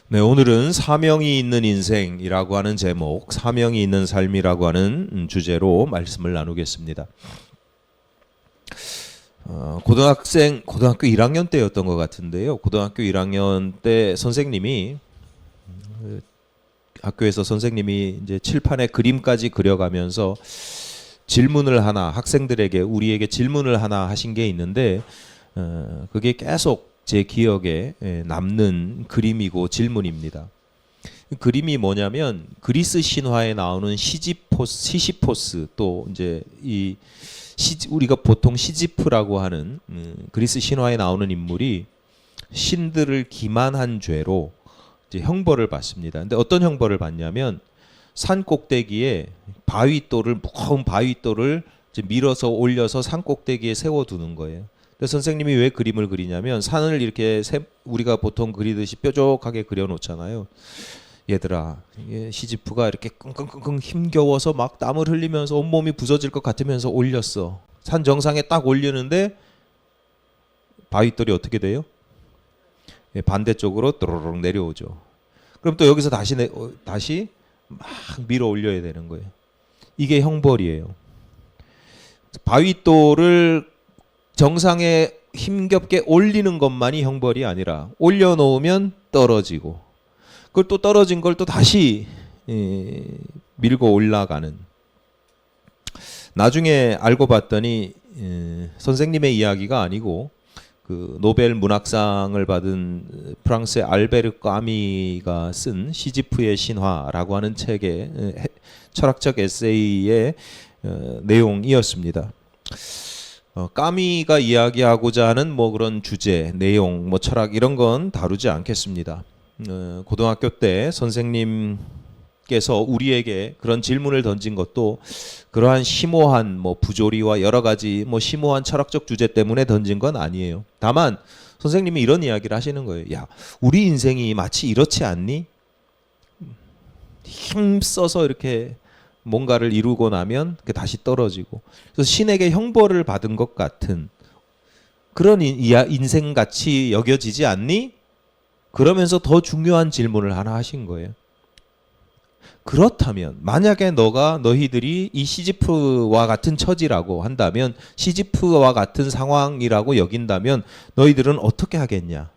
네, 오늘은 사명이 있는 인생이라고 하는 제목, 사명이 있는 삶이라고 하는 주제로 말씀을 나누겠습니다. 고등학교 1학년 때였던 것 같은데요. 고등학교 1학년 때 선생님이 학교에서 선생님이 이제 칠판에 그림까지 그려가면서 질문을 하나, 학생들에게 우리에게 질문을 하나 하신 게 있는데 그게 계속 제 기억에 남는 그림이고 질문입니다. 그림이 뭐냐면 그리스 신화에 나오는 시시포스 또 이제 우리가 보통 시지프라고 하는 그리스 신화에 나오는 인물이 신들을 기만한 죄로 이제 형벌을 받습니다. 근데 어떤 형벌을 받냐면 산 꼭대기에 무거운 바위돌을 이제 밀어서 올려서 산 꼭대기에 세워두는 거예요. 선생님이 왜 그림을 그리냐면 산을 이렇게 우리가 보통 그리듯이 뾰족하게 그려놓잖아요. 얘들아, 시지프가 이렇게 끙끙끙끙 힘겨워서 막 땀을 흘리면서 온몸이 부서질 것 같으면서 올렸어. 산 정상에 딱 올리는데 바위돌이 어떻게 돼요? 반대쪽으로 또르륵 내려오죠. 그럼 또 여기서 다시 막 밀어 올려야 되는 거예요. 이게 형벌이에요. 바위돌을 정상에 힘겹게 올리는 것만이 형벌이 아니라 올려놓으면 떨어지고 그걸 또 떨어진 걸 또 다시 밀고 올라가는. 나중에 알고 봤더니 선생님의 이야기가 아니고 그 노벨 문학상을 받은 프랑스의 알베르 까미가 쓴 시지프의 신화라고 하는 책의 철학적 에세이의 내용이었습니다. 까미가 이야기하고자 하는 뭐 그런 주제, 내용, 뭐 철학 이런 건 다루지 않겠습니다. 고등학교 때 선생님께서 우리에게 그런 질문을 던진 것도 그러한 심오한 뭐 부조리와 여러 가지 뭐 심오한 철학적 주제 때문에 던진 건 아니에요. 다만 선생님이 이런 이야기를 하시는 거예요. 야, 우리 인생이 마치 이렇지 않니? 힘써서 이렇게 뭔가를 이루고 나면 다시 떨어지고 그래서 신에게 형벌을 받은 것 같은 그런 인생같이 여겨지지 않니? 그러면서 더 중요한 질문을 하나 하신 거예요. 그렇다면 만약에 너희들이 이 시지프와 같은 처지라고 한다면 시지프와 같은 상황이라고 여긴다면 너희들은 어떻게 하겠냐?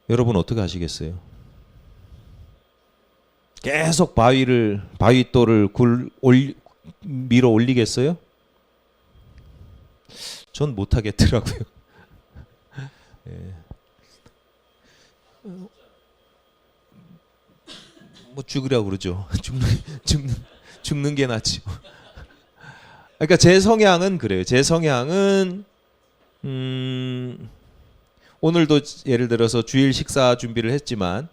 여러분 어떻게 하시겠어요? 계속 바위돌을 밀어 올리겠어요? 전 못하겠더라고요. 뭐 죽으려고 그러죠. 죽는 게 낫죠. 그러니까 제 성향은 그래요. 제 성향은 오늘도 예를 들어서 주일 식사 준비를 했지만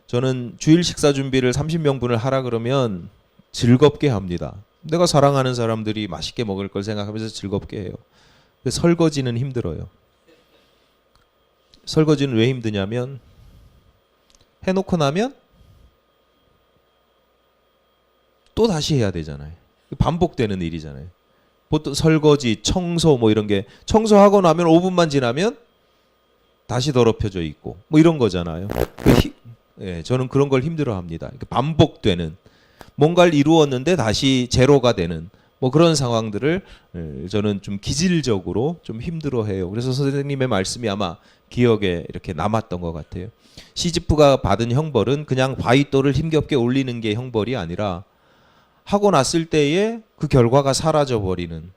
저는 주일 식사 준비를 30명분을 하라 그러면 즐겁게 합니다. 내가 사랑하는 사람들이 맛있게 먹을 걸 생각하면서 즐겁게 해요. 설거지는 힘들어요. 설거지는 왜 힘드냐면 해놓고 나면 또 다시 해야 되잖아요. 반복되는 일이잖아요. 보통 설거지, 청소 뭐 이런 게 청소하고 나면 5분만 지나면 다시 더럽혀져 있고 뭐 이런 거잖아요. 저는 그런 걸 힘들어합니다. 반복되는 뭔가를 이루었는데 다시 제로가 되는 뭐 그런 상황들을 저는 좀 기질적으로 좀 힘들어해요. 그래서 선생님의 말씀이 아마 기억에 이렇게 남았던 것 같아요. 시지프가 받은 형벌은 그냥 바위돌을 힘겹게 올리는 게 형벌이 아니라 하고 났을 때에 그 결과가 사라져 버리는.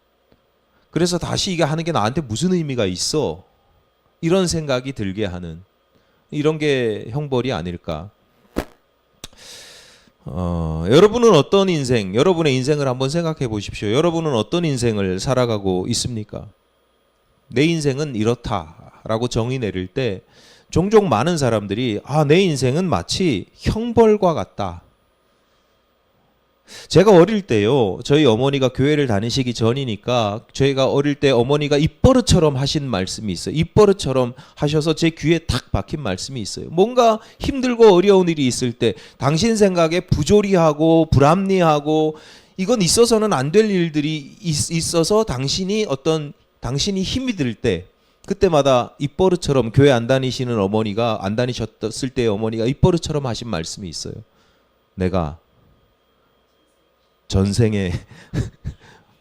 그래서 다시 이게 하는 게 나한테 무슨 의미가 있어? 이런 생각이 들게 하는. 이런 게 형벌이 아닐까. 여러분은 어떤 인생, 여러분의 인생을 한번 생각해 보십시오. 여러분은 어떤 인생을 살아가고 있습니까? 내 인생은 이렇다라고 정의 내릴 때 종종 많은 사람들이 내 인생은 마치 형벌과 같다. 제가 어릴 때요, 저희 어머니가 교회를 다니시기 전이니까 저희가 어릴 때 어머니가 입버릇처럼 하신 말씀이 있어요. 입버릇처럼 하셔서 제 귀에 탁 박힌 말씀이 있어요. 뭔가 힘들고 어려운 일이 있을 때 당신 생각에 부조리하고 불합리하고 이건 있어서는 안 될 일들이 있어서 당신이 힘이 들 때 그때마다 입버릇처럼 교회 안 다니시는 어머니가 안 다니셨을 때 어머니가 입버릇처럼 하신 말씀이 있어요. 내가 전생에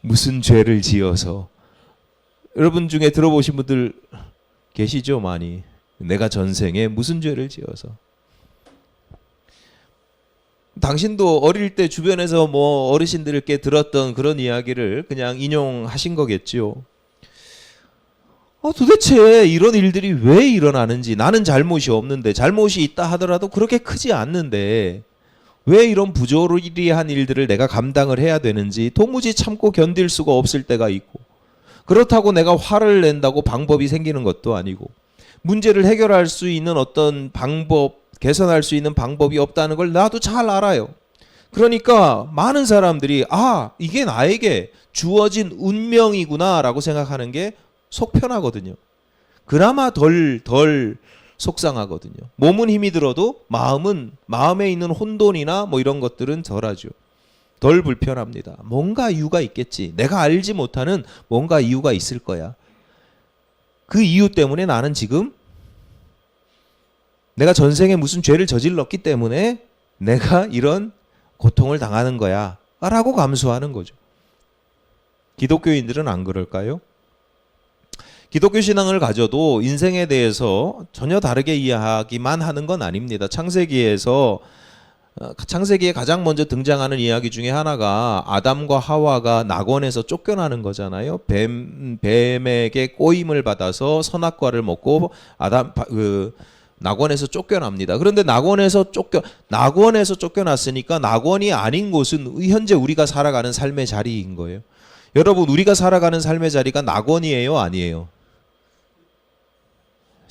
무슨 죄를 지어서, 여러분 중에 들어보신 분들 계시죠? 많이. 내가 전생에 무슨 죄를 지어서. 당신도 어릴 때 주변에서 뭐 어르신들께 들었던 그런 이야기를 그냥 인용하신 거겠죠. 도대체 이런 일들이 왜 일어나는지, 나는 잘못이 없는데, 잘못이 있다 하더라도 그렇게 크지 않는데 왜 이런 부조리한 일들을 내가 감당을 해야 되는지 도무지 참고 견딜 수가 없을 때가 있고, 그렇다고 내가 화를 낸다고 방법이 생기는 것도 아니고, 문제를 해결할 수 있는 어떤 방법, 개선할 수 있는 방법이 없다는 걸 나도 잘 알아요. 그러니까 많은 사람들이 이게 나에게 주어진 운명이구나 라고 생각하는 게 속 편하거든요. 그나마 덜 속상하거든요. 몸은 힘이 들어도 마음에 있는 혼돈이나 뭐 이런 것들은 덜하죠. 덜 불편합니다. 뭔가 이유가 있겠지. 내가 알지 못하는 뭔가 이유가 있을 거야. 그 이유 때문에 나는 지금 내가 전생에 무슨 죄를 저질렀기 때문에 내가 이런 고통을 당하는 거야 라고 감수하는 거죠. 기독교인들은 안 그럴까요? 기독교 신앙을 가져도 인생에 대해서 전혀 다르게 이해하기만 하는 건 아닙니다. 창세기에 가장 먼저 등장하는 이야기 중에 하나가 아담과 하와가 낙원에서 쫓겨나는 거잖아요. 뱀에게 꼬임을 받아서 선악과를 먹고 낙원에서 쫓겨납니다. 그런데 낙원에서 쫓겨났으니까 낙원이 아닌 곳은 현재 우리가 살아가는 삶의 자리인 거예요. 여러분, 우리가 살아가는 삶의 자리가 낙원이에요, 아니에요?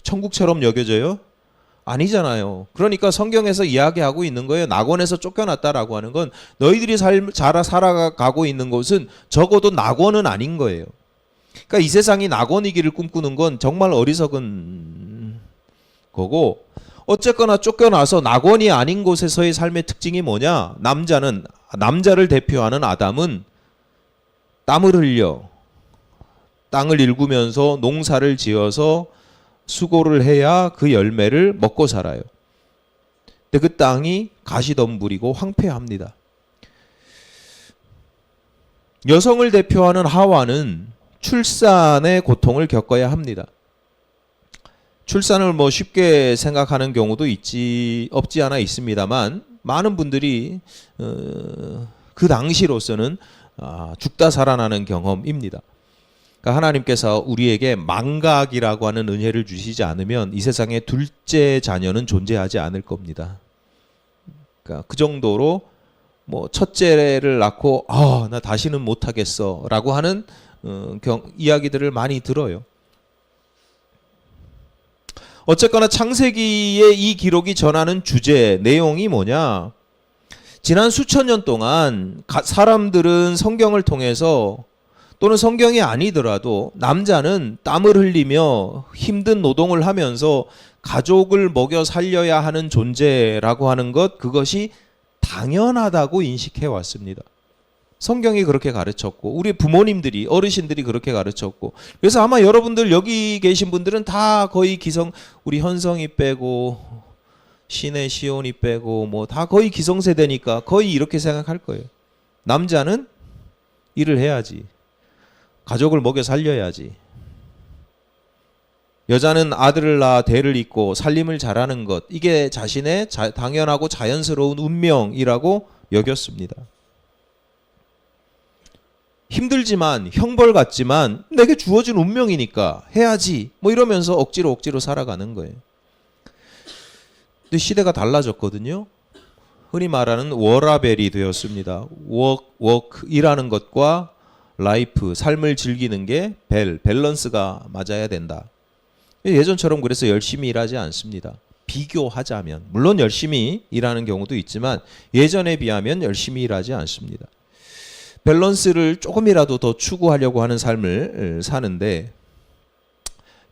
천국처럼 여겨져요? 아니잖아요. 그러니까 성경에서 이야기하고 있는 거예요. 낙원에서 쫓겨났다라고 하는 건 너희들이 살아가고 있는 곳은 적어도 낙원은 아닌 거예요. 그러니까 이 세상이 낙원이기를 꿈꾸는 건 정말 어리석은 거고, 어쨌거나 쫓겨나서 낙원이 아닌 곳에서의 삶의 특징이 뭐냐? 남자를 대표하는 아담은 땀을 흘려 땅을 일구면서 농사를 지어서 수고를 해야 그 열매를 먹고 살아요. 근데 그 땅이 가시덤불이고 황폐합니다. 여성을 대표하는 하와는 출산의 고통을 겪어야 합니다. 출산을 뭐 쉽게 생각하는 경우도 없지 않아 있습니다만, 많은 분들이 그 당시로서는 죽다 살아나는 경험입니다. 그러니까 하나님께서 우리에게 망각이라고 하는 은혜를 주시지 않으면 이 세상에 둘째 자녀는 존재하지 않을 겁니다. 그러니까 그 정도로 뭐 첫째를 낳고 나 다시는 못하겠어라고 하는 이야기들을 많이 들어요. 어쨌거나 창세기의 이 기록이 전하는 주제, 내용이 뭐냐? 지난 수천 년 동안 사람들은 성경을 통해서, 또는 성경이 아니더라도 남자는 땀을 흘리며 힘든 노동을 하면서 가족을 먹여 살려야 하는 존재라고 하는 그것이 당연하다고 인식해 왔습니다. 성경이 그렇게 가르쳤고, 우리 부모님들이, 어르신들이 그렇게 가르쳤고, 그래서 아마 여러분들 여기 계신 분들은 다 거의 우리 현성이 빼고 신의 시온이 빼고 뭐 다 거의 기성세대니까 거의 이렇게 생각할 거예요. 남자는 일을 해야지, 가족을 먹여 살려야지, 여자는 아들을 낳아 대를 잇고 살림을 잘하는 것, 이게 자신의 당연하고 자연스러운 운명이라고 여겼습니다. 힘들지만 형벌 같지만 내게 주어진 운명이니까 해야지 뭐 이러면서 억지로 살아가는 거예요. 근데 시대가 달라졌거든요. 흔히 말하는 워라벨이 되었습니다. 워크 일하는 것과 라이프, 삶을 즐기는 게 밸런스가 맞아야 된다. 예전처럼 그래서 열심히 일하지 않습니다. 비교하자면 물론 열심히 일하는 경우도 있지만 예전에 비하면 열심히 일하지 않습니다. 밸런스를 조금이라도 더 추구하려고 하는 삶을 사는데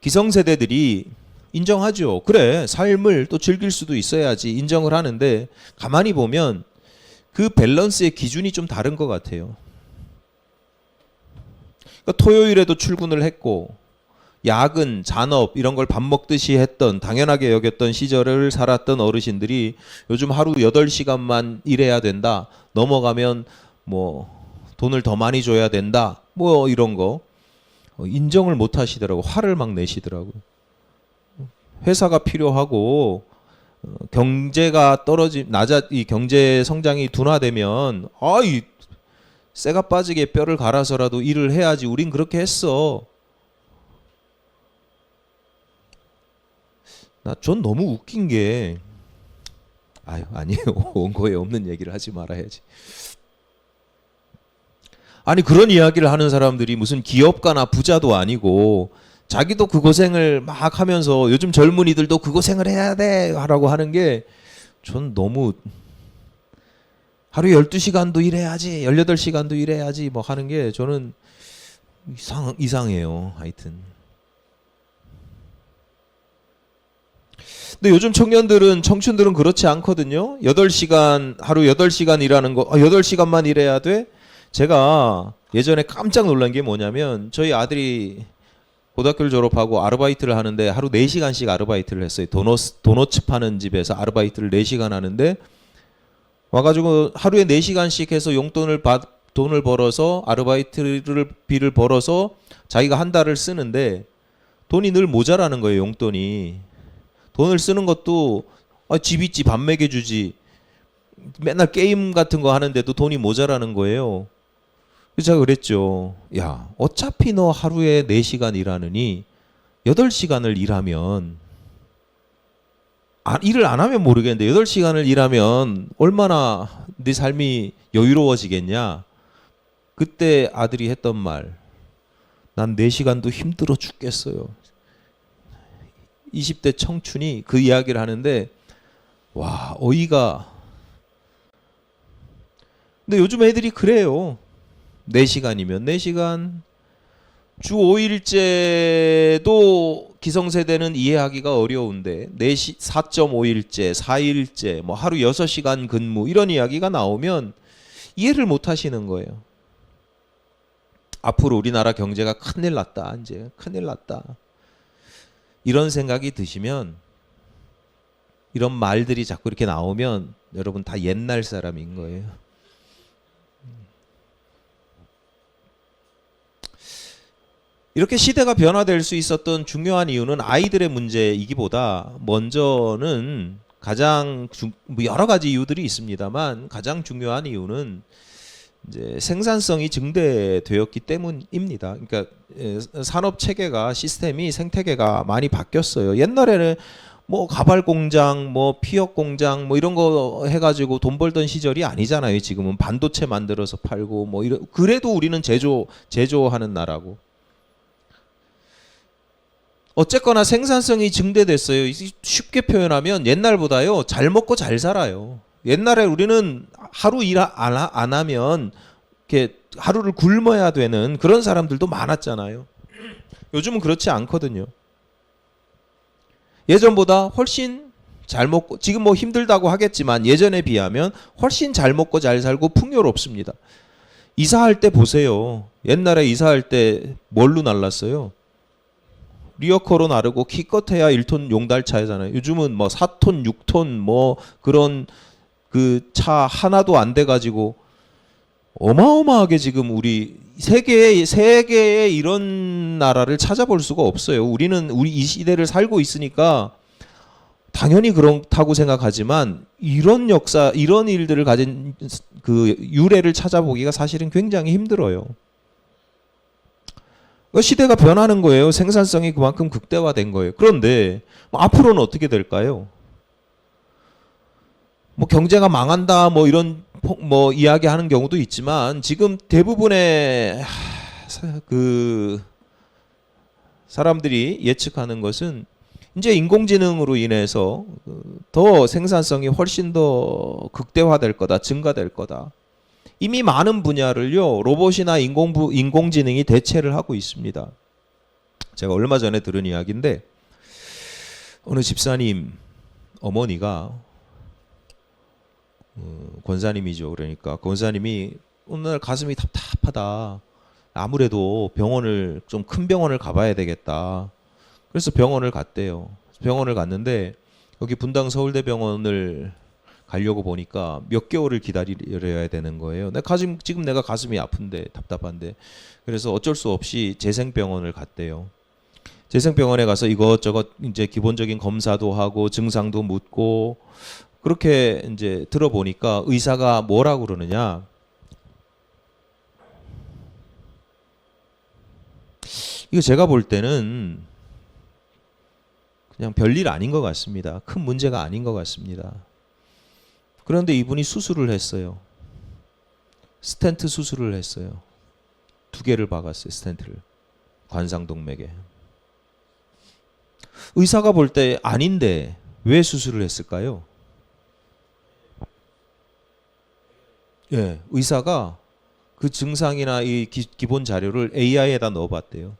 기성세대들이 인정하죠. 그래, 삶을 또 즐길 수도 있어야지 인정을 하는데 가만히 보면 그 밸런스의 기준이 좀 다른 것 같아요. 그러니까 토요일에도 출근을 했고 야근, 잔업 이런 걸 밥 먹듯이 했던 당연하게 여겼던 시절을 살았던 어르신들이 요즘 하루 8시간만 일해야 된다. 넘어가면 뭐 돈을 더 많이 줘야 된다. 뭐 이런 거 인정을 못 하시더라고. 화를 막 내시더라고요. 회사가 필요하고 경제가 이 경제 성장이 둔화되면 이 쇠가 빠지게 뼈를 갈아서라도 일을 해야지. 우린 그렇게 했어. 전 너무 웃긴 게 아니에요. 원고에 없는 얘기를 하지 말아야지. 아니 그런 이야기를 하는 사람들이 무슨 기업가나 부자도 아니고 자기도 그 고생을 막 하면서 요즘 젊은이들도 그 고생을 해야 돼 하라고 하는 게 전 너무 하루 12시간도 일해야지 18시간도 일해야지 뭐 하는 게 저는 이상해요. 하여튼 근데 요즘 청춘들은 그렇지 않거든요. 8시간 하루 8시간 일하는 거 8시간만 일해야 돼? 제가 예전에 깜짝 놀란 게 뭐냐면 저희 아들이 고등학교를 졸업하고 아르바이트를 하는데 하루 4시간씩 아르바이트를 했어요. 도너츠 파는 집에서 아르바이트를 4시간 하는데 와가지고 하루에 4시간씩 해서 돈을 벌어서 비를 벌어서 자기가 한 달을 쓰는데 돈이 늘 모자라는 거예요. 용돈이. 돈을 쓰는 것도 집 있지 밥 먹여주지 맨날 게임 같은 거 하는데도 돈이 모자라는 거예요. 그래서 제가 그랬죠. 야, 어차피 너 하루에 4시간 일하느니 8시간을 일하면 일을 안 하면 모르겠는데 8시간을 일하면 얼마나 네 삶이 여유로워지겠냐. 그때 아들이 했던 말, 난 4시간도 힘들어 죽겠어요. 20대 청춘이 그 이야기를 하는데 와, 어이가. 근데 요즘 애들이 그래요. 4시간이면 4시간. 주 5일제도 기성세대는 이해하기가 어려운데 4.5일제, 4일제, 뭐 하루 6시간 근무 이런 이야기가 나오면 이해를 못 하시는 거예요. 앞으로 우리나라 경제가 큰일 났다. 이제 큰일 났다. 이런 생각이 드시면 이런 말들이 자꾸 이렇게 나오면 여러분 다 옛날 사람인 거예요. 이렇게 시대가 변화될 수 있었던 중요한 이유는 아이들의 문제이기보다 먼저는 여러 가지 이유들이 있습니다만 가장 중요한 이유는 이제 생산성이 증대되었기 때문입니다. 그러니까 산업 체계가 시스템이 생태계가 많이 바뀌었어요. 옛날에는 뭐 가발 공장, 뭐 피혁 공장, 뭐 이런 거 해가지고 돈 벌던 시절이 아니잖아요. 지금은 반도체 만들어서 팔고 뭐 그래도 우리는 제조하는 나라고. 어쨌거나 생산성이 증대됐어요. 쉽게 표현하면 옛날보다요 잘 먹고 잘 살아요. 옛날에 우리는 하루 일 안 하면 이렇게 하루를 굶어야 되는 그런 사람들도 많았잖아요. 요즘은 그렇지 않거든요. 예전보다 훨씬 잘 먹고 지금 뭐 힘들다고 하겠지만 예전에 비하면 훨씬 잘 먹고 잘 살고 풍요롭습니다. 이사할 때 보세요. 옛날에 이사할 때 뭘로 날랐어요? 리어커로 나르고 기껏해야 1톤 용달차잖아요. 요즘은 뭐 4톤, 6톤 뭐 그런 그 차 하나도 안 돼 가지고 어마어마하게 지금 우리 세계에 이런 나라를 찾아볼 수가 없어요. 우리 이 시대를 살고 있으니까 당연히 그렇다고 생각하지만 이런 역사, 이런 일들을 가진 그 유래를 찾아보기가 사실은 굉장히 힘들어요. 시대가 변하는 거예요. 생산성이 그만큼 극대화된 거예요. 그런데 앞으로는 어떻게 될까요? 뭐 경제가 망한다 뭐 이런 뭐 이야기하는 경우도 있지만 지금 대부분의 그 사람들이 예측하는 것은 이제 인공지능으로 인해서 더 생산성이 훨씬 더 극대화될 거다, 증가될 거다. 이미 많은 분야를요, 로봇이나 인공지능이 대체를 하고 있습니다. 제가 얼마 전에 들은 이야기인데, 어느 집사님 어머니가 권사님이죠. 그러니까 권사님이 어느 날 가슴이 답답하다. 아무래도 병원을 좀 큰 병원을 가봐야 되겠다. 그래서 병원을 갔대요. 병원을 갔는데 여기 분당 서울대병원을 가려고 보니까 몇 개월을 기다려야 되는 거예요. 지금 내가 가슴이 아픈데 답답한데 그래서 어쩔 수 없이 재생병원을 갔대요. 재생병원에 가서 이것저것 이제 기본적인 검사도 하고 증상도 묻고 그렇게 이제 들어보니까 의사가 뭐라고 그러느냐. 이거 제가 볼 때는 그냥 별일 아닌 것 같습니다. 큰 문제가 아닌 것 같습니다. 그런데 이분이 수술을 했어요. 스텐트 수술을 했어요. 2개를 박았어요. 스텐트를. 관상동맥에. 의사가 볼 때 아닌데 왜 수술을 했을까요? 예, 의사가 그 증상이나 이 기본 자료를 AI에다 넣어봤대요.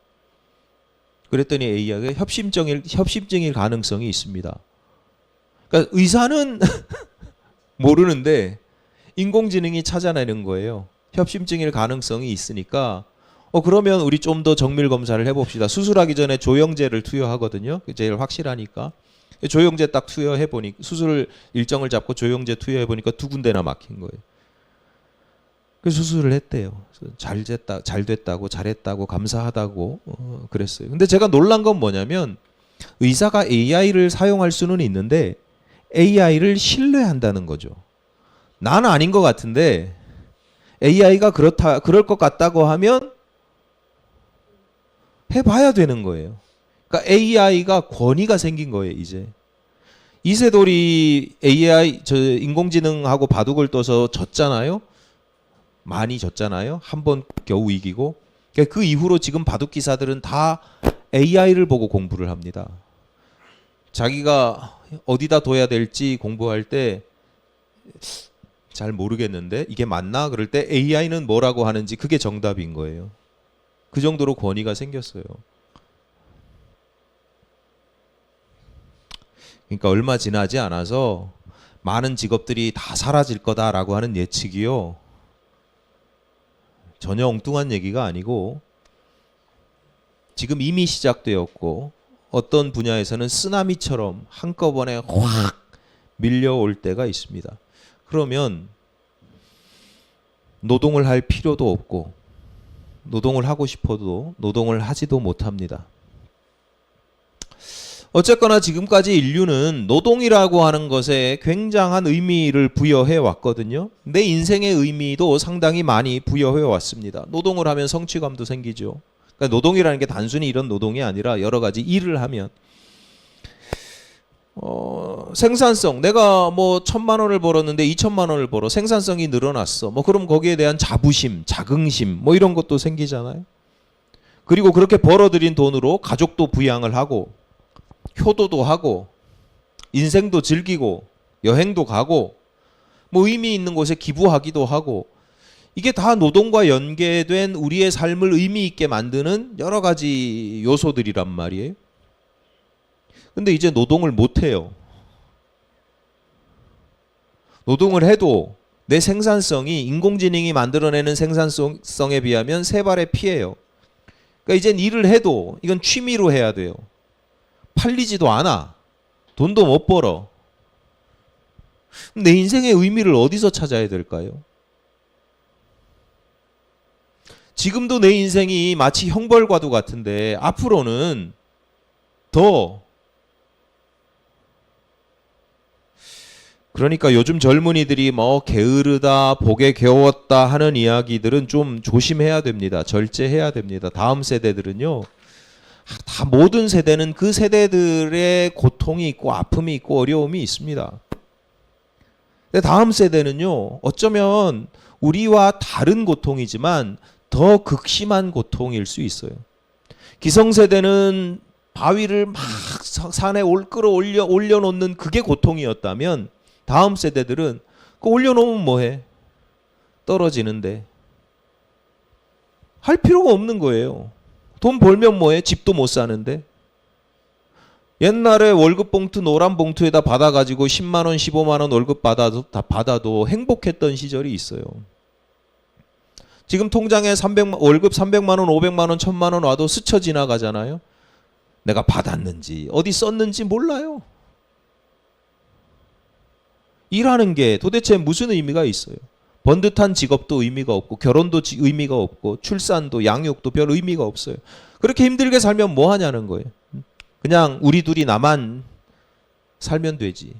그랬더니 AI가 협심증일 가능성이 있습니다. 그러니까 의사는 모르는데 인공지능이 찾아내는 거예요. 협심증일 가능성이 있으니까 그러면 우리 좀 더 정밀 검사를 해봅시다. 수술하기 전에 조영제를 투여하거든요. 제일 확실하니까. 조영제 딱 투여해보니 수술 일정을 잡고 조영제 투여해보니까 2군데나 막힌 거예요. 그래서 수술을 했대요. 잘 됐다고 잘했다고 감사하다고 그랬어요. 근데 제가 놀란 건 뭐냐면 의사가 AI를 사용할 수는 있는데 AI를 신뢰한다는 거죠. 나는 아닌 것 같은데 AI가 그럴 것 같다고 하면 해봐야 되는 거예요. 그러니까 AI가 권위가 생긴 거예요, 이제. 이세돌이 AI, 인공지능하고 바둑을 떠서 졌잖아요. 많이 졌잖아요. 한 번 겨우 이기고. 그 이후로 지금 바둑 기사들은 다 AI를 보고 공부를 합니다. 자기가 어디다 둬야 될지 공부할 때 잘 모르겠는데 이게 맞나? 그럴 때 AI는 뭐라고 하는지 그게 정답인 거예요. 그 정도로 권위가 생겼어요. 그러니까 얼마 지나지 않아서 많은 직업들이 다 사라질 거다라고 하는 예측이요. 전혀 엉뚱한 얘기가 아니고 지금 이미 시작되었고 어떤 분야에서는 쓰나미처럼 한꺼번에 확 밀려올 때가 있습니다. 그러면 노동을 할 필요도 없고 노동을 하고 싶어도 노동을 하지도 못합니다. 어쨌거나 지금까지 인류는 노동이라고 하는 것에 굉장한 의미를 부여해 왔거든요. 내 인생의 의미도 상당히 많이 부여해 왔습니다. 노동을 하면 성취감도 생기죠. 그러니까 노동이라는 게 단순히 이런 노동이 아니라 여러 가지 일을 하면 생산성, 내가 뭐 1,000만 원을 벌었는데 2,000만 원을 벌어 생산성이 늘어났어. 그럼 거기에 대한 자부심, 자긍심 이런 것도 생기잖아요. 그리고 그렇게 벌어들인 돈으로 가족도 부양을 하고 효도도 하고 인생도 즐기고 여행도 가고 의미 있는 곳에 기부하기도 하고 이게 다 노동과 연계된 우리의 삶을 의미 있게 만드는 여러 가지 요소들이란 말이에요. 근데 이제 노동을 못 해요. 노동을 해도 내 생산성이 인공지능이 만들어내는 생산성에 비하면 3발의 피해요. 그러니까 이젠 일을 해도 이건 취미로 해야 돼요. 팔리지도 않아. 돈도 못 벌어. 내 인생의 의미를 어디서 찾아야 될까요? 지금도 내 인생이 마치 형벌과도 같은데 앞으로는 더 그러니까 요즘 젊은이들이 게으르다, 복에 겨웠다 하는 이야기들은 좀 조심해야 됩니다. 절제해야 됩니다. 다음 세대들은요. 다 모든 세대는 그 세대들의 고통이 있고 아픔이 있고 어려움이 있습니다. 근데 다음 세대는요. 어쩌면 우리와 다른 고통이지만 더 극심한 고통일 수 있어요. 기성세대는 바위를 막 산에 올려놓는 그게 고통이었다면 다음 세대들은 그 올려놓으면 뭐해? 떨어지는데 할 필요가 없는 거예요. 돈 벌면 뭐해? 집도 못 사는데. 옛날에 월급 봉투 노란 봉투에다 받아가지고 10만 원 15만 원 월급 받아도 행복했던 시절이 있어요. 지금 통장에 월급 300만 원 500만 원 1000만 원 와도 스쳐 지나가잖아요. 내가 받았는지 어디 썼는지 몰라요. 일하는 게 도대체 무슨 의미가 있어요? 번듯한 직업도 의미가 없고 결혼도 의미가 없고 출산도 양육도 별 의미가 없어요. 그렇게 힘들게 살면 뭐 하냐는 거예요. 그냥 우리 둘이 나만 살면 되지.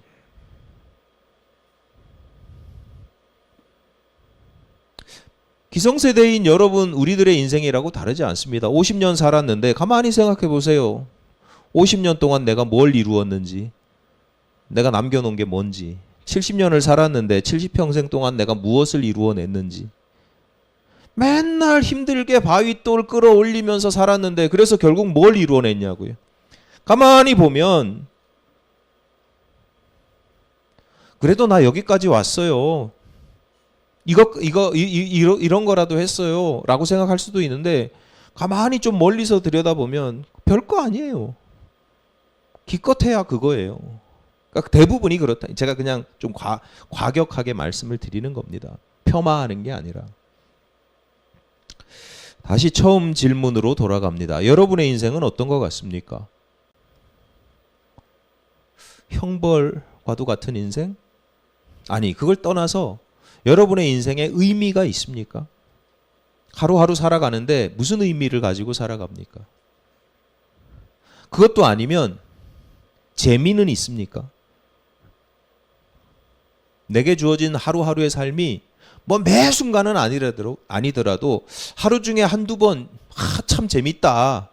기성세대인 여러분, 우리들의 인생이라고 다르지 않습니다. 50년 살았는데 가만히 생각해 보세요. 50년 동안 내가 뭘 이루었는지, 내가 남겨놓은 게 뭔지, 70년을 살았는데 70평생 동안 내가 무엇을 이루어냈는지. 맨날 힘들게 바위돌 끌어올리면서 살았는데 그래서 결국 뭘 이루어냈냐고요. 가만히 보면 그래도 나 여기까지 왔어요. 이런 거라도 했어요. 라고 생각할 수도 있는데 가만히 좀 멀리서 들여다보면 별거 아니에요. 기껏해야 그거예요. 그러니까 대부분이 그렇다. 제가 그냥 좀 과격하게 말씀을 드리는 겁니다. 폄하하는 게 아니라. 다시 처음 질문으로 돌아갑니다. 여러분의 인생은 어떤 것 같습니까? 형벌과도 같은 인생? 아니, 그걸 떠나서 여러분의 인생에 의미가 있습니까? 하루하루 살아가는데 무슨 의미를 가지고 살아갑니까? 그것도 아니면 재미는 있습니까? 내게 주어진 하루하루의 삶이 뭐 매 순간은 아니더라도 하루 중에 한두 번, 참 재밌다.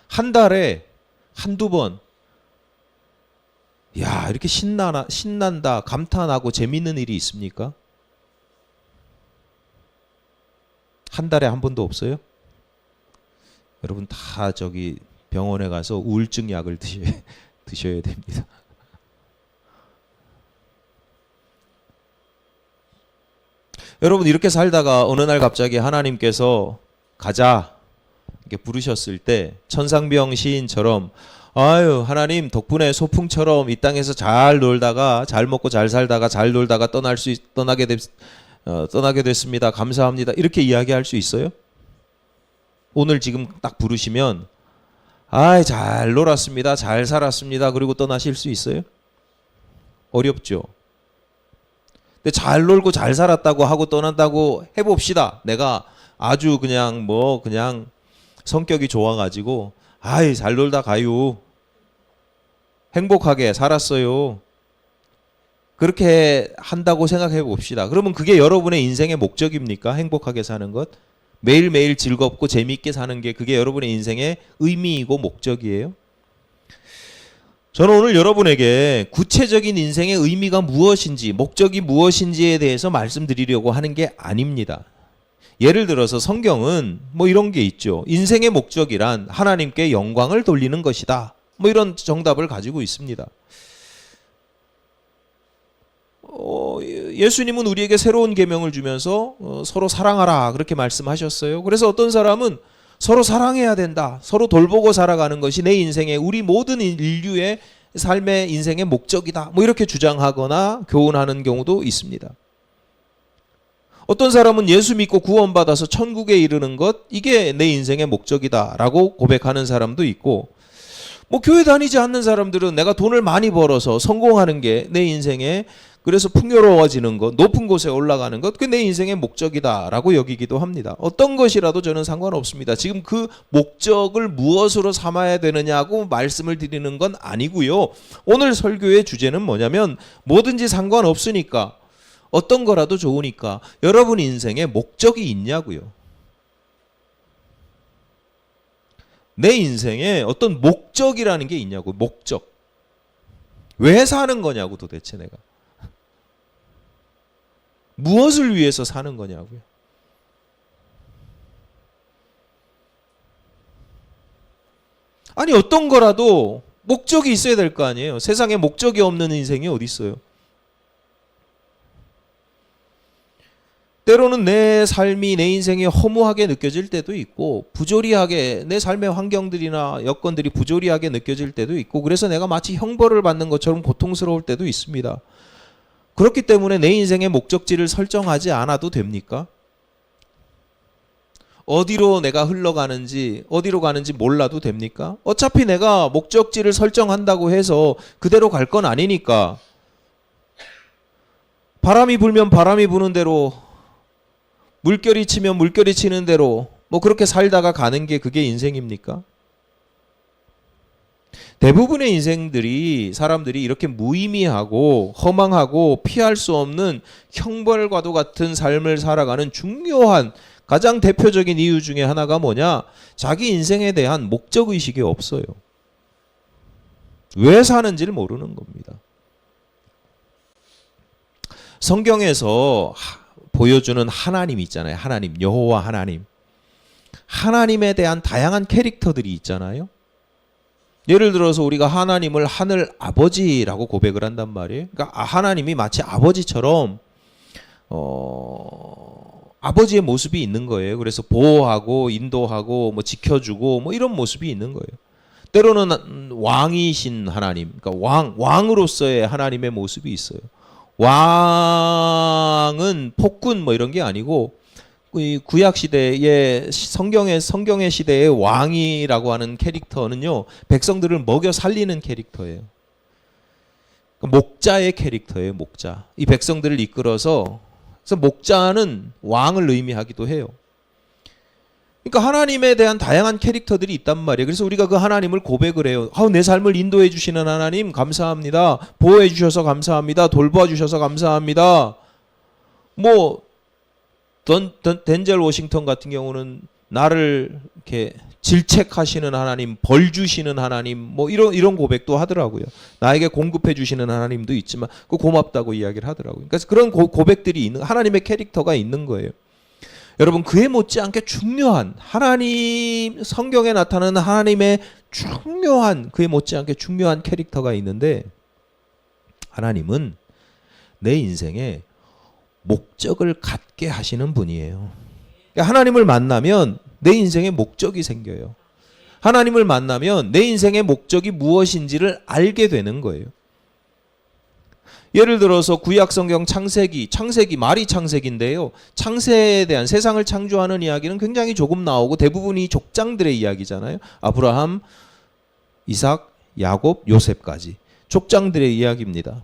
한 달에 한두 번, 야, 이렇게 신난다, 감탄하고 재밌는 일이 있습니까? 한 달에 한 번도 없어요? 여러분 다 저기 병원에 가서 우울증 약을 드셔야 됩니다. 여러분 이렇게 살다가 어느 날 갑자기 하나님께서 가자 이렇게 부르셨을 때 천상병 시인처럼 아유 하나님 덕분에 소풍처럼 이 땅에서 잘 놀다가 잘 먹고 잘 살다가 잘 놀다가 떠나게 됐습니다. 감사합니다. 이렇게 이야기할 수 있어요? 오늘 지금 딱 부르시면 아이 잘 놀았습니다. 잘 살았습니다. 그리고 떠나실 수 있어요? 어렵죠. 근데 잘 놀고 잘 살았다고 하고 떠난다고 해봅시다. 내가 아주 그냥 성격이 좋아가지고 아이 잘 놀다 가요. 행복하게 살았어요. 그렇게 한다고 생각해 봅시다. 그러면 그게 여러분의 인생의 목적입니까? 행복하게 사는 것? 매일매일 즐겁고 재미있게 사는 게 그게 여러분의 인생의 의미이고 목적이에요? 저는 오늘 여러분에게 구체적인 인생의 의미가 무엇인지, 목적이 무엇인지에 대해서 말씀드리려고 하는 게 아닙니다. 예를 들어서 성경은 뭐 이런 게 있죠. 인생의 목적이란 하나님께 영광을 돌리는 것이다. 뭐 이런 정답을 가지고 있습니다. 예수님은 우리에게 새로운 계명을 주면서 서로 사랑하라 그렇게 말씀하셨어요. 그래서 어떤 사람은 서로 사랑해야 된다. 서로 돌보고 살아가는 것이 내 인생의 우리 모든 인류의 삶의 인생의 목적이다. 뭐 이렇게 주장하거나 교훈하는 경우도 있습니다. 어떤 사람은 예수 믿고 구원받아서 천국에 이르는 것 이게 내 인생의 목적이다라고 고백하는 사람도 있고 뭐 교회 다니지 않는 사람들은 내가 돈을 많이 벌어서 성공하는 게 내 인생의 그래서 풍요로워지는 것, 높은 곳에 올라가는 것, 그게 내 인생의 목적이다라고 여기기도 합니다. 어떤 것이라도 저는 상관없습니다. 지금 그 목적을 무엇으로 삼아야 되느냐고 말씀을 드리는 건 아니고요. 오늘 설교의 주제는 뭐냐면 뭐든지 상관없으니까 어떤 거라도 좋으니까 여러분 인생에 목적이 있냐고요. 내 인생에 어떤 목적이라는 게 있냐고. 목적. 왜 사는 거냐고 도대체 내가. 무엇을 위해서 사는 거냐고요. 아니 어떤 거라도 목적이 있어야 될 거 아니에요. 세상에 목적이 없는 인생이 어디 있어요. 때로는 내 삶이 내 인생이 허무하게 느껴질 때도 있고 부조리하게 내 삶의 환경들이나 여건들이 부조리하게 느껴질 때도 있고 그래서 내가 마치 형벌을 받는 것처럼 고통스러울 때도 있습니다. 그렇기 때문에 내 인생의 목적지를 설정하지 않아도 됩니까? 어디로 내가 흘러가는지 어디로 가는지 몰라도 됩니까? 어차피 내가 목적지를 설정한다고 해서 그대로 갈 건 아니니까 바람이 불면 바람이 부는 대로 물결이 치면 물결이 치는 대로 뭐 그렇게 살다가 가는 게 그게 인생입니까? 대부분의 인생들이 사람들이 이렇게 무의미하고 허망하고 피할 수 없는 형벌과도 같은 삶을 살아가는 중요한 가장 대표적인 이유 중에 하나가 뭐냐? 자기 인생에 대한 목적의식이 없어요. 왜 사는지를 모르는 겁니다. 성경에서 보여주는 하나님 있잖아요. 하나님, 여호와 하나님. 하나님에 대한 다양한 캐릭터들이 있잖아요. 예를 들어서 우리가 하나님을 하늘 아버지라고 고백을 한단 말이에요. 그러니까 하나님이 마치 아버지처럼 아버지의 모습이 있는 거예요. 그래서 보호하고 인도하고 뭐 지켜주고 뭐 이런 모습이 있는 거예요. 때로는 왕이신 하나님, 그러니까 왕으로서의 하나님의 모습이 있어요. 왕은 폭군 뭐 이런 게 아니고 구약 시대의 성경의 시대의 왕이라고 하는 캐릭터는요, 백성들을 먹여 살리는 캐릭터예요. 목자의 캐릭터예요, 목자. 이 백성들을 이끌어서, 그래서 목자는 왕을 의미하기도 해요. 그러니까 하나님에 대한 다양한 캐릭터들이 있단 말이에요. 그래서 우리가 그 하나님을 고백을 해요. 내 삶을 인도해 주시는 하나님 감사합니다. 보호해 주셔서 감사합니다. 돌봐 주셔서 감사합니다. 뭐 덴젤 워싱턴 같은 경우는 나를 이렇게 질책하시는 하나님, 벌 주시는 하나님, 뭐 이런 고백도 하더라고요. 나에게 공급해 주시는 하나님도 있지만 그 고맙다고 이야기를 하더라고요. 그래서 그런 고백들이 있는 하나님의 캐릭터가 있는 거예요. 여러분, 그에 못지않게 중요한 하나님, 성경에 나타나는 하나님의 중요한, 그에 못지않게 중요한 캐릭터가 있는데, 하나님은 내 인생에 목적을 갖게 하시는 분이에요. 그러니까 하나님을 만나면 내 인생에 목적이 생겨요. 하나님을 만나면 내 인생의 목적이 무엇인지를 알게 되는 거예요. 예를 들어서 구약 성경 창세기 말이 창세기인데요. 창세에 대한 세상을 창조하는 이야기는 굉장히 조금 나오고 대부분이 족장들의 이야기잖아요. 아브라함, 이삭, 야곱, 요셉까지 족장들의 이야기입니다.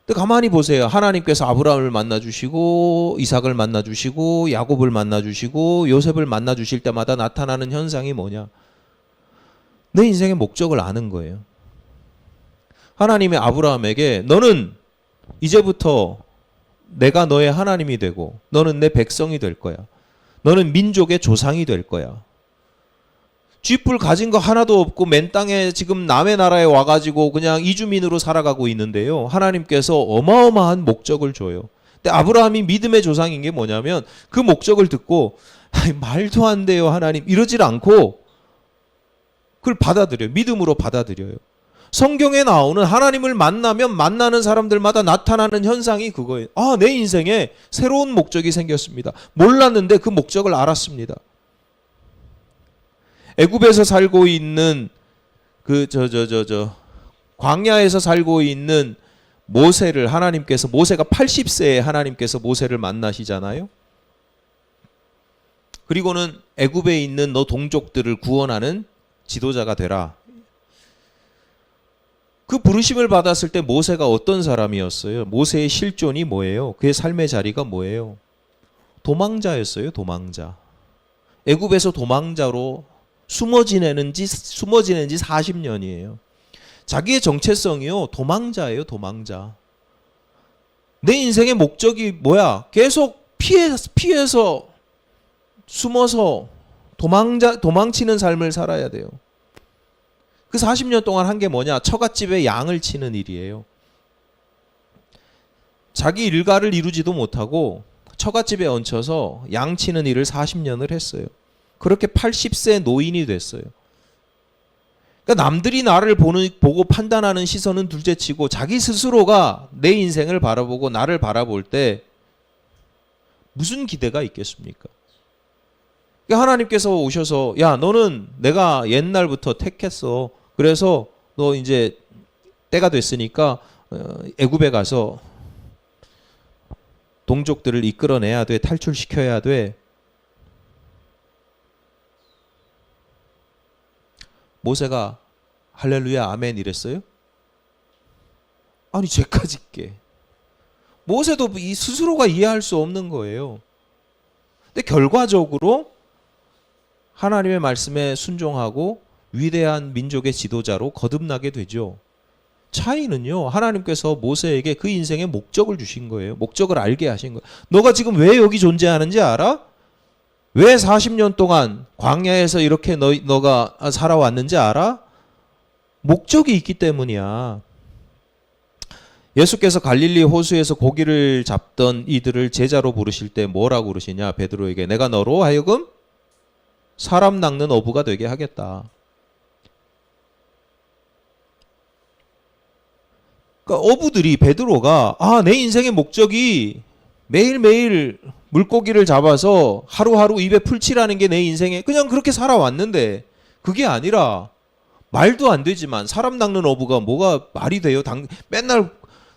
근데 가만히 보세요. 하나님께서 아브라함을 만나주시고 이삭을 만나주시고 야곱을 만나주시고 요셉을 만나주실 때마다 나타나는 현상이 뭐냐? 내 인생의 목적을 아는 거예요. 하나님이 아브라함에게 너는 이제부터 내가 너의 하나님이 되고 너는 내 백성이 될 거야. 너는 민족의 조상이 될 거야. 쥐뿔 가진 거 하나도 없고 맨 땅에 지금 남의 나라에 와가지고 그냥 이주민으로 살아가고 있는데요. 하나님께서 어마어마한 목적을 줘요. 근데 아브라함이 믿음의 조상인 게 뭐냐면 그 목적을 듣고 말도 안 돼요 하나님 이러질 않고 그걸 받아들여요. 믿음으로 받아들여요. 성경에 나오는 하나님을 만나면 만나는 사람들마다 나타나는 현상이 그거예요. 내 인생에 새로운 목적이 생겼습니다. 몰랐는데 그 목적을 알았습니다. 애굽에서 살고 있는 광야에서 살고 있는 모세를 하나님께서 모세가 80세에 하나님께서 모세를 만나시잖아요. 그리고는 애굽에 있는 너 동족들을 구원하는 지도자가 되라. 그 부르심을 받았을 때 모세가 어떤 사람이었어요? 모세의 실존이 뭐예요? 그의 삶의 자리가 뭐예요? 도망자였어요. 도망자. 애굽에서 도망자로 숨어 지내는 지 40년이에요. 자기의 정체성이요. 도망자예요. 도망자. 내 인생의 목적이 뭐야? 계속 피해서 숨어서 도망치는 삶을 살아야 돼요. 그 40년 동안 한 게 뭐냐? 처갓집에 양을 치는 일이에요. 자기 일가를 이루지도 못하고 처갓집에 얹혀서 양 치는 일을 40년을 했어요. 그렇게 80세 노인이 됐어요. 그러니까 남들이 나를 보고 판단하는 시선은 둘째치고 자기 스스로가 내 인생을 바라보고 나를 바라볼 때 무슨 기대가 있겠습니까? 그러니까 하나님께서 오셔서 야 너는 내가 옛날부터 택했어. 그래서 너 이제 때가 됐으니까 애굽에 가서 동족들을 이끌어내야 돼. 탈출시켜야 돼. 모세가 할렐루야 아멘 이랬어요? 아니 죄까지 게 모세도 이 스스로가 이해할 수 없는 거예요. 근데 결과적으로 하나님의 말씀에 순종하고 위대한 민족의 지도자로 거듭나게 되죠. 차이는요, 하나님께서 모세에게 그 인생의 목적을 주신 거예요. 목적을 알게 하신 거예요. 너가 지금 왜 여기 존재하는지 알아? 왜 40년 동안 광야에서 이렇게 너가 살아왔는지 알아? 목적이 있기 때문이야. 예수께서 갈릴리 호수에서 고기를 잡던 이들을 제자로 부르실 때 뭐라고 그러시냐? 베드로에게 내가 너로 하여금 사람 낚는 어부가 되게 하겠다. 그러니까 어부들이 베드로가 내 인생의 목적이 매일매일 물고기를 잡아서 하루하루 입에 풀칠하는 게 내 인생에 그냥 그렇게 살아왔는데 그게 아니라 말도 안 되지만 사람 낚는 어부가 뭐가 말이 돼요? 맨날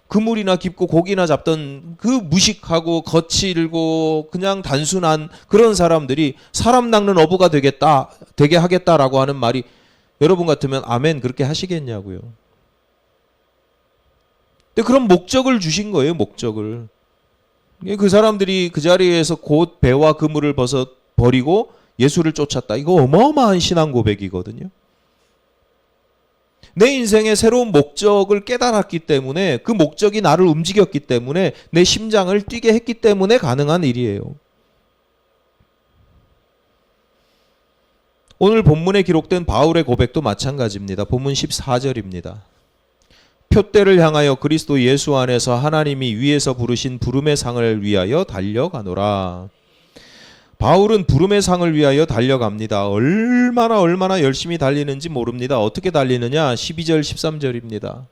그물이나 깊고 고기나 잡던 그 무식하고 거칠고 그냥 단순한 그런 사람들이 사람 낚는 어부가 되게 하겠다라고 하는 말이 여러분 같으면 아멘 그렇게 하시겠냐고요. 근데 그런 목적을 주신 거예요. 목적을. 그 사람들이 그 자리에서 곧 배와 그물을 버리고 예수를 쫓았다. 이거 어마어마한 신앙 고백이거든요. 내 인생의 새로운 목적을 깨달았기 때문에 그 목적이 나를 움직였기 때문에 내 심장을 뛰게 했기 때문에 가능한 일이에요. 오늘 본문에 기록된 바울의 고백도 마찬가지입니다. 본문 14절입니다. 표대를 향하여 그리스도 예수 안에서 하나님이 위에서 부르신 부름의 상을 위하여 달려가노라. 바울은 부름의 상을 위하여 달려갑니다. 얼마나 열심히 달리는지 모릅니다. 어떻게 달리느냐? 12절 13절입니다.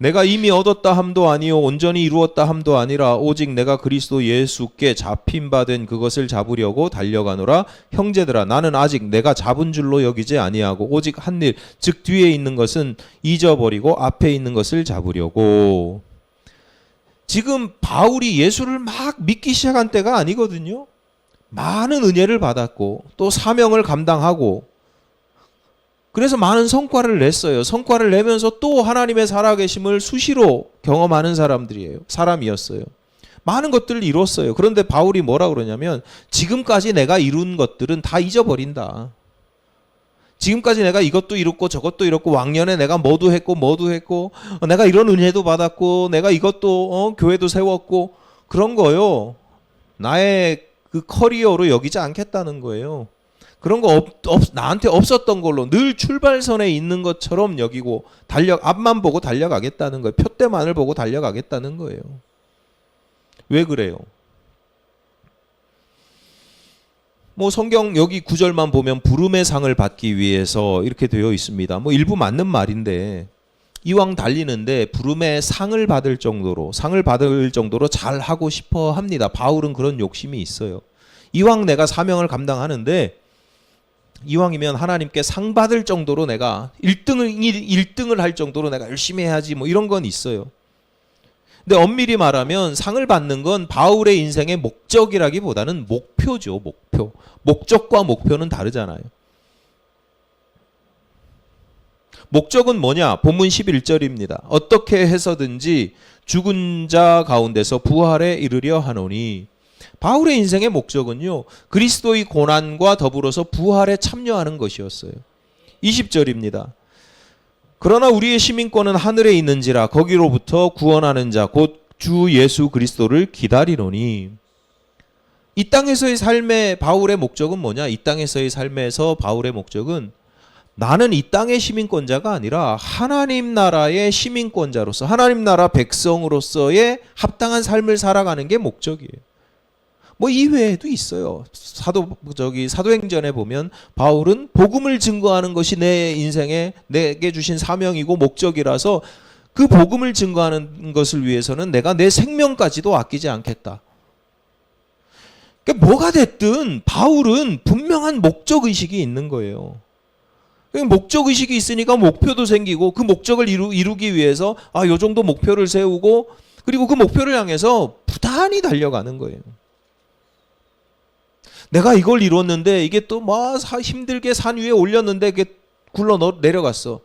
내가 이미 얻었다 함도 아니요 온전히 이루었다 함도 아니라 오직 내가 그리스도 예수께 잡힌 바 된 그것을 잡으려고 달려가노라. 형제들아 나는 아직 내가 잡은 줄로 여기지 아니하고 오직 한 일 즉 뒤에 있는 것은 잊어버리고 앞에 있는 것을 잡으려고. 지금 바울이 예수를 막 믿기 시작한 때가 아니거든요. 많은 은혜를 받았고 또 사명을 감당하고 그래서 많은 성과를 냈어요. 성과를 내면서 또 하나님의 살아계심을 수시로 경험하는 사람이었어요. 많은 것들을 이뤘어요. 그런데 바울이 뭐라 그러냐면 지금까지 내가 이룬 것들은 다 잊어버린다. 지금까지 내가 이것도 이뤘고 저것도 이뤘고 왕년에 내가 뭐도 했고 내가 이런 은혜도 받았고 내가 이것도 교회도 세웠고 그런 거요. 나의 그 커리어로 여기지 않겠다는 거예요. 그런 거 나한테 없었던 걸로 늘 출발선에 있는 것처럼 여기고 앞만 보고 달려가겠다는 거예요. 표대만을 보고 달려가겠다는 거예요. 왜 그래요? 뭐 성경 여기 9절만 보면 부름의 상을 받기 위해서 이렇게 되어 있습니다. 뭐 일부 맞는 말인데 이왕 달리는데 부름의 상을 받을 정도로 잘 하고 싶어 합니다. 바울은 그런 욕심이 있어요. 이왕 내가 사명을 감당하는데 이왕이면 하나님께 상 받을 정도로 내가 1등을 할 정도로 내가 열심히 해야지 뭐 이런 건 있어요. 근데 엄밀히 말하면 상을 받는 건 바울의 인생의 목적이라기보다는 목표죠. 목적과 목표는 다르잖아요. 목적은 뭐냐? 본문 11절입니다. 어떻게 해서든지 죽은 자 가운데서 부활에 이르려 하노니. 바울의 인생의 목적은요, 그리스도의 고난과 더불어서 부활에 참여하는 것이었어요. 20절입니다. 그러나 우리의 시민권은 하늘에 있는지라 거기로부터 구원하는 자 곧 주 예수 그리스도를 기다리노니. 이 땅에서의 삶의 바울의 목적은 뭐냐? 이 땅에서의 삶에서 바울의 목적은 나는 이 땅의 시민권자가 아니라 하나님 나라의 시민권자로서 하나님 나라 백성으로서의 합당한 삶을 살아가는 게 목적이에요. 뭐 이외에도 있어요. 사도행전에 보면 바울은 복음을 증거하는 것이 내 인생에 내게 주신 사명이고 목적이라서 그 복음을 증거하는 것을 위해서는 내가 내 생명까지도 아끼지 않겠다. 그러니까 뭐가 됐든 바울은 분명한 목적 의식이 있는 거예요. 목적 의식이 있으니까 목표도 생기고 그 목적을 이루기 위해서 요 정도 목표를 세우고 그리고 그 목표를 향해서 부단히 달려가는 거예요. 내가 이걸 이뤘는데 이게 또 힘들게 산 위에 올렸는데 그게 내려갔어.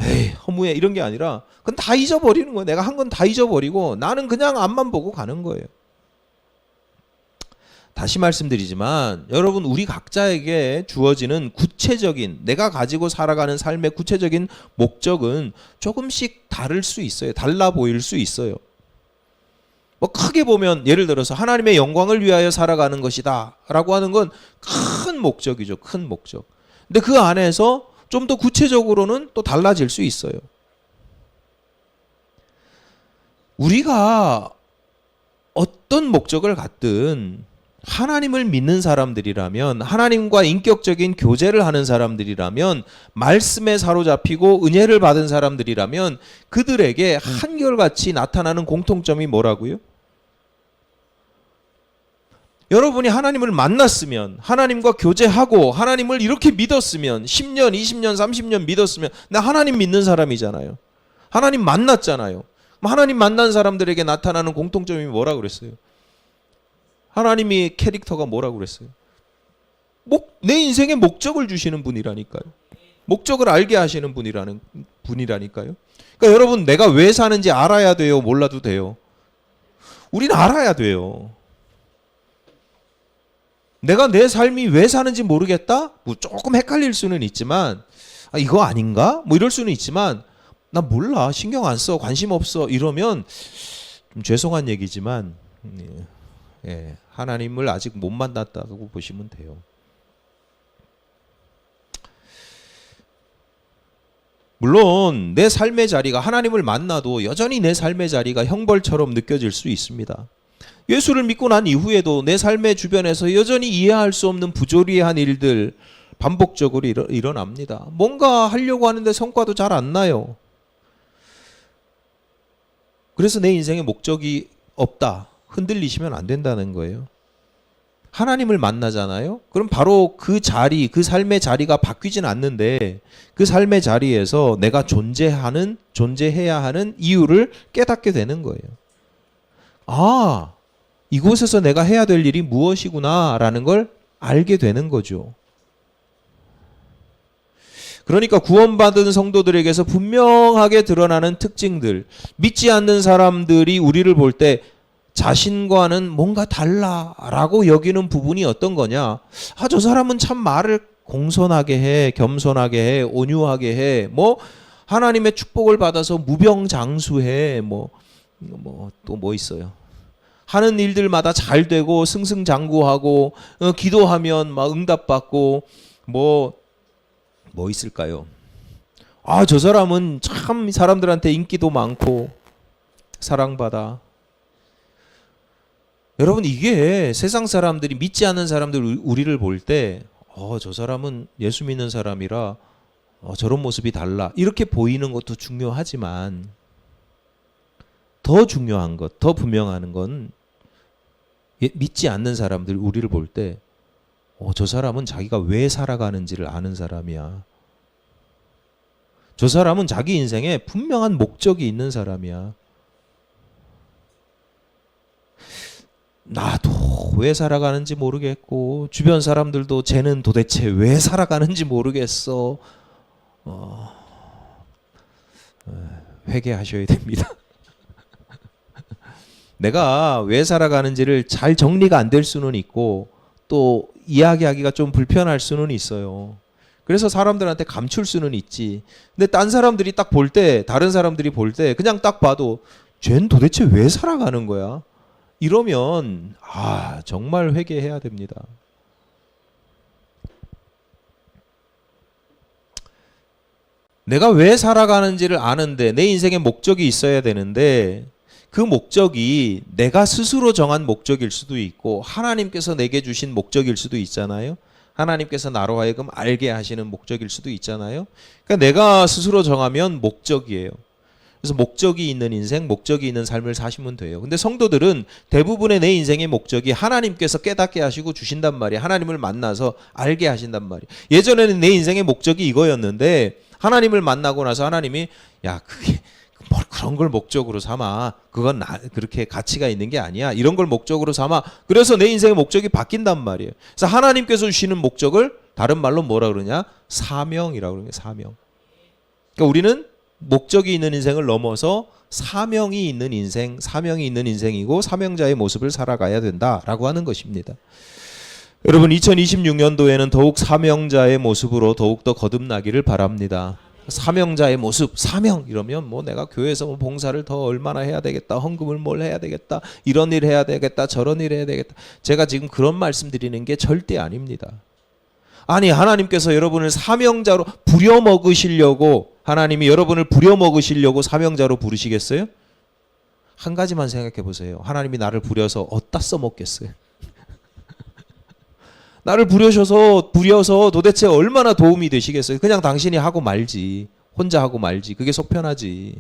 에이, 허무해. 이런 게 아니라 그건 다 잊어버리는 거예요. 내가 한 건 다 잊어버리고 나는 그냥 앞만 보고 가는 거예요. 다시 말씀드리지만 여러분, 우리 각자에게 주어지는 구체적인 내가 가지고 살아가는 삶의 구체적인 목적은 조금씩 다를 수 있어요. 달라 보일 수 있어요. 크게 보면 예를 들어서 하나님의 영광을 위하여 살아가는 것이다 라고 하는 건 큰 목적이죠. 큰 목적. 근데 그 안에서 좀 더 구체적으로는 또 달라질 수 있어요. 우리가 어떤 목적을 갖든 하나님을 믿는 사람들이라면, 하나님과 인격적인 교제를 하는 사람들이라면, 말씀에 사로잡히고 은혜를 받은 사람들이라면 그들에게 한결같이 나타나는 공통점이 뭐라고요? 여러분이 하나님을 만났으면, 하나님과 교제하고 하나님을 이렇게 믿었으면, 10년, 20년, 30년 믿었으면 나 하나님 믿는 사람이잖아요. 하나님 만났잖아요. 하나님 만난 사람들에게 나타나는 공통점이 뭐라고 그랬어요? 하나님이 캐릭터가 뭐라고 그랬어요? 내 인생에 목적을 주시는 분이라니까요. 목적을 알게 하시는 분이라니까요. 그러니까 여러분, 내가 왜 사는지 알아야 돼요? 몰라도 돼요? 우리는 알아야 돼요. 내가 내 삶이 왜 사는지 모르겠다? 조금 헷갈릴 수는 있지만, 이거 아닌가? 이럴 수는 있지만, 나 몰라. 신경 안 써. 관심 없어. 이러면 좀 죄송한 얘기지만, 하나님을 아직 못 만났다고 보시면 돼요. 물론 내 삶의 자리가, 하나님을 만나도 여전히 내 삶의 자리가 형벌처럼 느껴질 수 있습니다. 예수를 믿고 난 이후에도 내 삶의 주변에서 여전히 이해할 수 없는 부조리한 일들 반복적으로 일어납니다. 뭔가 하려고 하는데 성과도 잘 안 나요. 그래서 내 인생에 목적이 없다. 흔들리시면 안 된다는 거예요. 하나님을 만나잖아요. 그럼 바로 그 자리, 그 삶의 자리가 바뀌진 않는데 그 삶의 자리에서 내가 존재해야 하는 이유를 깨닫게 되는 거예요. 이곳에서 내가 해야 될 일이 무엇이구나라는 걸 알게 되는 거죠. 그러니까 구원받은 성도들에게서 분명하게 드러나는 특징들, 믿지 않는 사람들이 우리를 볼 때 자신과는 뭔가 달라라고 여기는 부분이 어떤 거냐? 저 사람은 참 말을 공손하게 해, 겸손하게 해, 온유하게 해, 하나님의 축복을 받아서 무병장수해, 또 뭐 있어요? 하는 일들마다 잘 되고 승승장구하고 기도하면 막 응답받고 뭐 있을까요? 저 사람은 참 사람들한테 인기도 많고 사랑받아. 여러분, 이게 세상 사람들이, 믿지 않는 사람들 우리를 볼 때 저 사람은 예수 믿는 사람이라 저런 모습이 달라 이렇게 보이는 것도 중요하지만 더 중요한 것, 더 분명한 건 믿지 않는 사람들 우리를 볼 때 저 사람은 자기가 왜 살아가는지를 아는 사람이야. 저 사람은 자기 인생에 분명한 목적이 있는 사람이야. 나도 왜 살아가는지 모르겠고 주변 사람들도 쟤는 도대체 왜 살아가는지 모르겠어. 회개하셔야 됩니다. 내가 왜 살아가는지를 잘 정리가 안 될 수는 있고 또 이야기하기가 좀 불편할 수는 있어요. 그래서 사람들한테 감출 수는 있지. 근데 다른 사람들이 볼 때 그냥 딱 봐도 쟤는 도대체 왜 살아가는 거야? 이러면 정말 회개해야 됩니다. 내가 왜 살아가는지를 아는데 내 인생에 목적이 있어야 되는데 그 목적이 내가 스스로 정한 목적일 수도 있고 하나님께서 내게 주신 목적일 수도 있잖아요. 하나님께서 나로 하여금 알게 하시는 목적일 수도 있잖아요. 그러니까 내가 스스로 정하면 목적이에요. 그래서 목적이 있는 인생, 목적이 있는 삶을 사시면 돼요. 근데 성도들은 대부분의 내 인생의 목적이 하나님께서 깨닫게 하시고 주신단 말이에요. 하나님을 만나서 알게 하신단 말이에요. 예전에는 내 인생의 목적이 이거였는데 하나님을 만나고 나서 하나님이 야, 그게 뭘 그런 걸 목적으로 삼아. 그건 그렇게 가치가 있는 게 아니야. 이런 걸 목적으로 삼아. 그래서 내 인생의 목적이 바뀐단 말이에요. 그래서 하나님께서 주시는 목적을 다른 말로 뭐라 그러냐? 사명이라고 그러는 거예요. 사명. 그러니까 우리는 목적이 있는 인생을 넘어서 사명이 있는 인생, 사명이 있는 인생이고 사명자의 모습을 살아가야 된다라고 하는 것입니다. 여러분 2026년도에는 더욱 사명자의 모습으로 더욱더 거듭나기를 바랍니다. 사명자의 모습, 사명 이러면 뭐 내가 교회에서 뭐 봉사를 더 얼마나 해야 되겠다, 헌금을 뭘 해야 되겠다, 이런 일 해야 되겠다, 저런 일 해야 되겠다. 제가 지금 그런 말씀 드리는 게 절대 아닙니다. 아니 하나님께서 여러분을 사명자로 부려먹으시려고 하나님이 여러분을 부려먹으시려고 사명자로 부르시겠어요? 한 가지만 생각해 보세요. 하나님이 나를 부려서 어디다 써먹겠어요? 나를 부려서 도대체 얼마나 도움이 되시겠어요? 그냥 당신이 하고 말지. 혼자 하고 말지. 그게 속 편하지.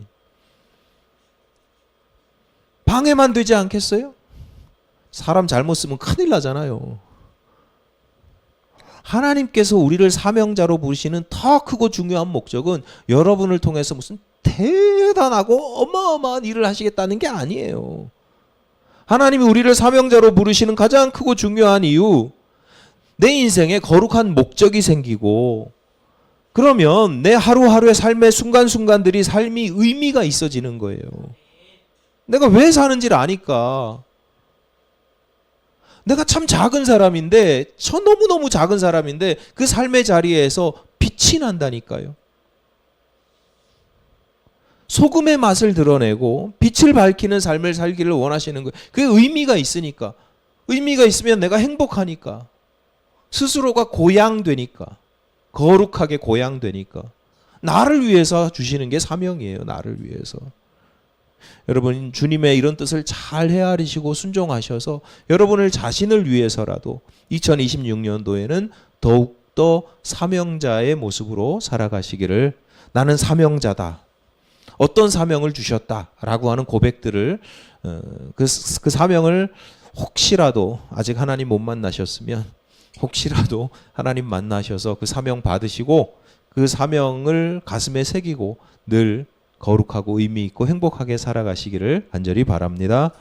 방해만 되지 않겠어요? 사람 잘못 쓰면 큰일 나잖아요. 하나님께서 우리를 사명자로 부르시는 더 크고 중요한 목적은 여러분을 통해서 무슨 대단하고 어마어마한 일을 하시겠다는 게 아니에요. 하나님이 우리를 사명자로 부르시는 가장 크고 중요한 이유, 내 인생에 거룩한 목적이 생기고 그러면 내 하루하루의 삶의 순간순간들이 삶이 의미가 있어지는 거예요. 내가 왜 사는지를 아니까. 내가 참 작은 사람인데 너무너무 작은 사람인데 그 삶의 자리에서 빛이 난다니까요. 소금의 맛을 드러내고 빛을 밝히는 삶을 살기를 원하시는 거예요. 그게 의미가 있으니까. 의미가 있으면 내가 행복하니까. 스스로가 고양되니까. 거룩하게 고양되니까. 나를 위해서 주시는 게 사명이에요. 나를 위해서. 여러분 주님의 이런 뜻을 잘 헤아리시고 순종하셔서 여러분을 자신을 위해서라도 2026년도에는 더욱더 사명자의 모습으로 살아가시기를, 나는 사명자다. 어떤 사명을 주셨다라고 하는 고백들을 그 사명을 혹시라도 아직 하나님 못 만나셨으면 혹시라도 하나님 만나셔서 그 사명 받으시고 그 사명을 가슴에 새기고 늘 거룩하고 의미 있고 행복하게 살아가시기를 간절히 바랍니다.